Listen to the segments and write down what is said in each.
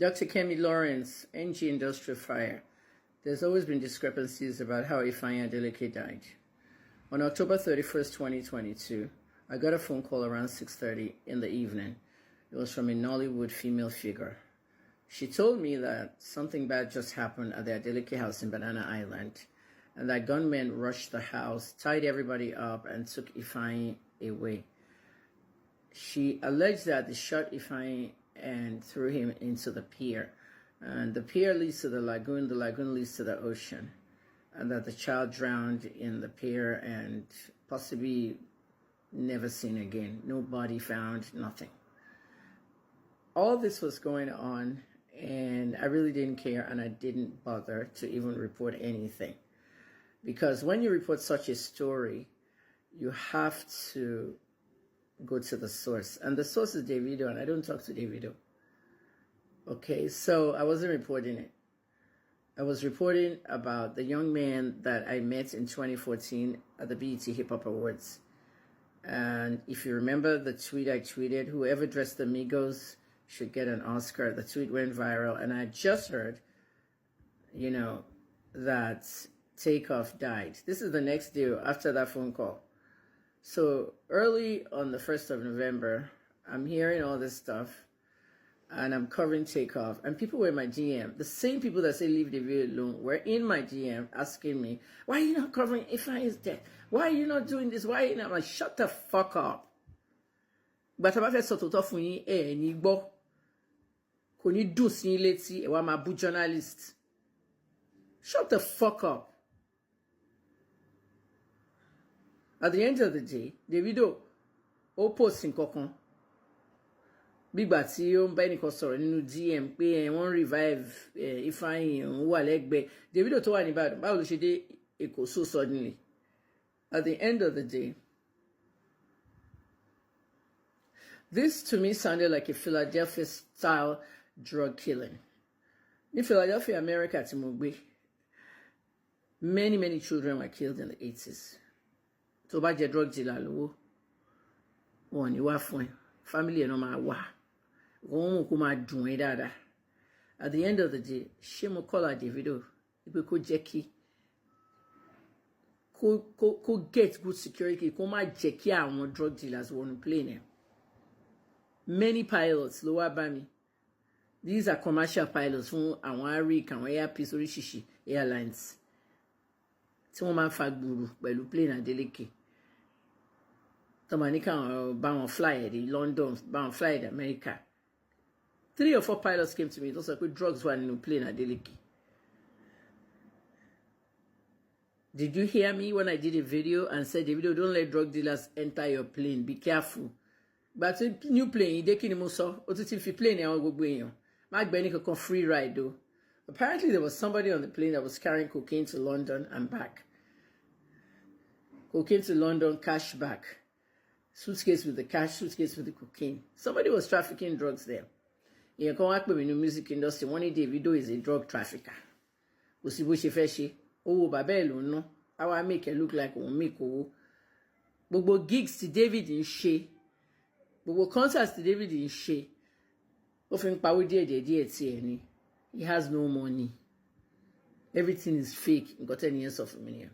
Dr. Kemi Lawrence, NG Industrial Fire. There's always been discrepancies about how Ifeanyi Adeleke died. On October 31st, 2022, I got a phone call around 6:30 in the evening. It was from a Nollywood female figure. She told me that something bad just happened at the Adeleke house in Banana Island, and that gunmen rushed the house, tied everybody up, and took Ifeanyi away. She alleged that they shot Ifeanyi and threw him into the pier. And the pier leads to the lagoon leads to the ocean. And that the child drowned in the pier and possibly never seen again. No body found, nothing. All this was going on, and I really didn't care, and I didn't bother to even report anything. Because when you report such a story, you have to go to the source. And the source is Davido, and I don't talk to Davido. Okay, so I wasn't reporting it. I was reporting about the young man that I met in 2014 at the BET Hip Hop Awards. And if you remember the tweet I tweeted, whoever dressed the Migos should get an Oscar. The tweet went viral, and I just heard, that Takeoff died. This is the next day after that phone call. So early on the 1st of November, I'm hearing all this stuff, and I'm covering Takeoff, and people were in my DM. The same people that say leave the video alone were in my DM asking me, why are you not covering Ifeanyi is dead? Why are you not doing this? Why are you not? I'm like, shut the fuck up. But I'm after sort of funny, Nigbo. Can you do sin leti? I'm a book journalist. Shut the fuck up. At the end of the day, Davido, post in kokon. Big tí ó ń bá ẹnìkan sọ̀rọ̀ nínú DM pé wọ́n revive Ifeanyi òun wà lẹ́gbẹ̀ẹ́ Davido tó wà ní Ìbàdàn báwo ló ṣe dé Èkó so suddenly. At the end of the day, this to me sounded like a Philadelphia style drug killing. In Philadelphia, America, tí mo gbé, many children were killed in the 80s. Tó bá jẹ́ drug dealer lówó, wọ́n ní wá fún ẹ, family ẹ̀ náà máa wà. At the end of the day, ṣé mo call her Davido pé kó jẹ́ kí kó get good security, kó má jẹ́ kí àwọn drug dealers wọnú plane. Many pilots ló wá bá mi. These are commercial pilots fún àwọn Arik, àwọn Airpeace oríṣiríṣi airlines tí wọ́n máa ń fa gbùrù pẹ̀lú plane Adeleke. Tọ́mọ ní káwọn bá wọn fly at London, bá wọn fly at America. 3 or 4 pilots came to me. Those like drugs were in a plane Adeleke. Did you hear me when I did a video and said, Davido, don't let drug dealers enter your plane. Be careful. But a new plane, you can't so. If you plane, I will go in. Mark Benny can free ride though. Apparently, there was somebody on the plane that was carrying cocaine to London and back. Cocaine to London, cash back. Suitcase with the cash, suitcase with the cocaine. Somebody was trafficking drugs there. You can work with the music industry. One day, Davido is a drug trafficker. We see what she feshi. Oh, Babel, no. How I make it look like we make But gigs to David in she. But concerts to David in she. Often power dear. He has no money. Everything is fake. He got 10 years of money.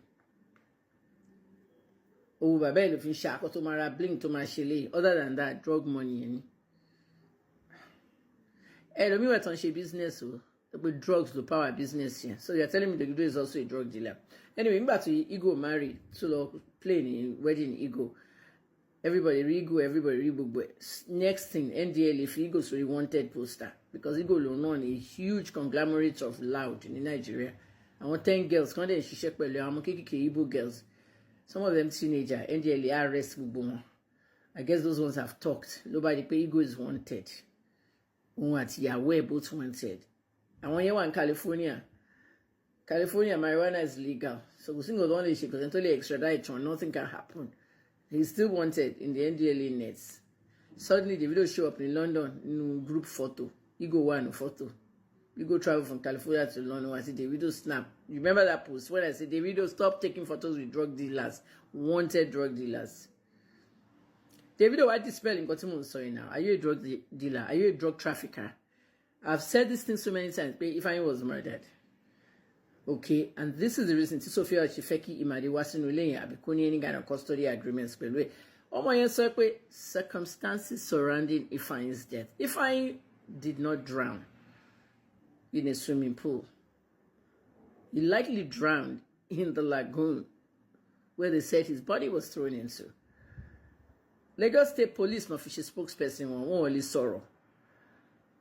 Oh, Babel, if you shark or to my blink to my chalet. Other than that, drug money. Hey, let me work on she business with drugs to power business here. So you're telling me the Davido is also a drug dealer. Anyway, back to Ego married to playing in wedding Ego. Everybody Ego. But next thing, NDL if Ego's really wanted poster because Ego known a huge conglomerate of loud in Nigeria. I want 10 girls. Quand they check pẹ̀lú àwọn kékèké Igbo girls. Some of them teenager. NDL arrest gbogbo. I guess those ones have talked. Nobody pay Ego is wanted. What Yahweh both wanted. And when you want California, marijuana is legal. So we single only she because until they extradite or nothing can happen. He's still wanted in the NDLA nets. Suddenly the video show up in London in group photo. You go one photo. You go travel from California to London. I see the video snap. You remember that post when I said the video stop taking photos with drug dealers, wanted drug dealers. Davido, why this spelling got him on sorry now? Are you a drug dealer? Are you a drug trafficker? I've said this thing so many times, but Ifeanyi was murdered. Okay, and this is the reason to Sophia Chifeki Imadi wasn't really any kind of custody agreements. Circumstances surrounding Ifeanyi's death. Ifeanyi did not drown in a swimming pool. He likely drowned in the lagoon where they said his body was thrown into. Lagos State Police, my official spokesperson, won't only sorrow.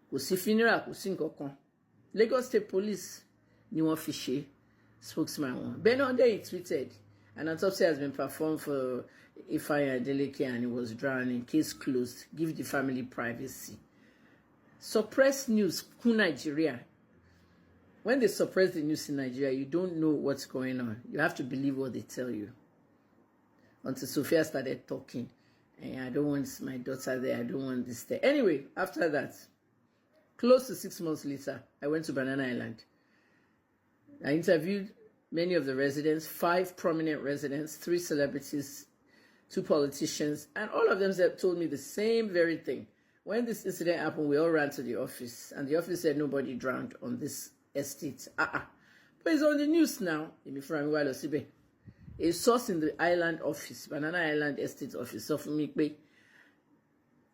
Kò sí funeral, kò sí nǹkan. Lagos State Police ni wọ́n fi ṣe spokesman wọn. Benonde tweeted, an autopsy has been performed for Ifeanyi Adeleke and he was drowning. Case closed. Give the family privacy. Suppress news, Nigeria. When they suppress the news in Nigeria, you don't know what's going on. You have to believe what they tell you. Until Sophia started talking. And I don't want my daughter there. I don't want this there. Anyway, after that, close to 6 months later, I went to Banana Island. I interviewed many of the residents, 5 prominent residents, 3 celebrities, 2 politicians, and all of them told me the same very thing. When this incident happened, we all ran to the office, and the office said nobody drowned on this estate. But it's on the news now. A source in the island office, Banana Island Estate office, of me,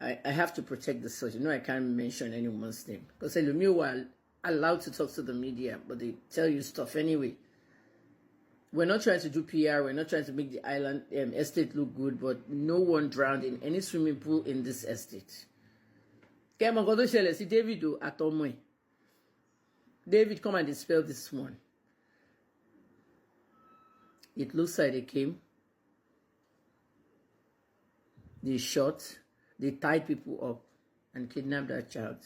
I have to protect the source. You know, I can't mention anyone's name because you were allowed to talk to the media, but they tell you stuff anyway. We're not trying to do PR. We're not trying to make the island estate look good, but no one drowned in any swimming pool in this estate. David, come and dispel this one. It looks like they came, they shot, they tied people up and kidnapped that child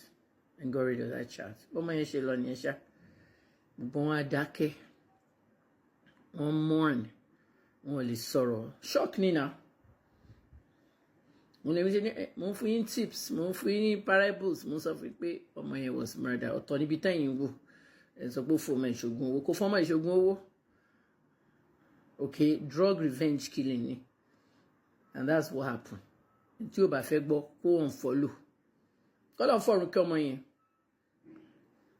and got rid of that child. One mourn, only sorrow. Shock Nina. Mon for tips, mon for parables, most of it was murder. Or Tony Bitain, as a bull for men should go for my shogun. Okay, drug revenge killing. And that's what happened. Until by Facebook, go on follow. Got on for come on.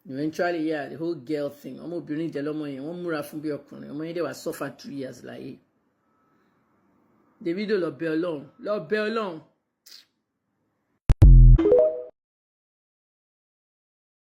Eventually, yeah, the whole girl thing. I'm beginning to one mura from be okun. They were suffered 3 years like. The video Lord Belong.